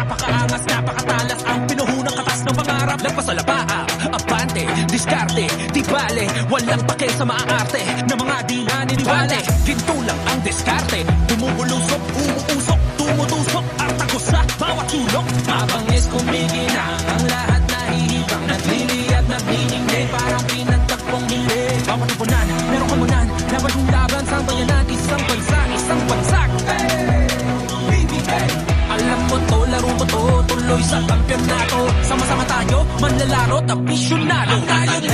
napakaangas, napakatalas ang pinuhunang katas ng pangarap. Lagpas sa lapaap, abante, diskarte, di bale, walang pake sa maaarte na mga di naniniwala. Ginto lang ang diskarte, bumubulusok, umuusok, tumutusok ang tagos sa bawat sulok. Mabangis kumikinang ang lahat nahihibang, nagliliyat, nagniningning, parang pinagtagpong hili. Bawat ipunan, meron kamunan, laban kong laban sa bayanan, isang bansa, isang bansak. Alam mo to, laro mo to, tuloy sa kampiyonato. Sama-sama tayo, manlalaro, tabisyonado. Ang tayong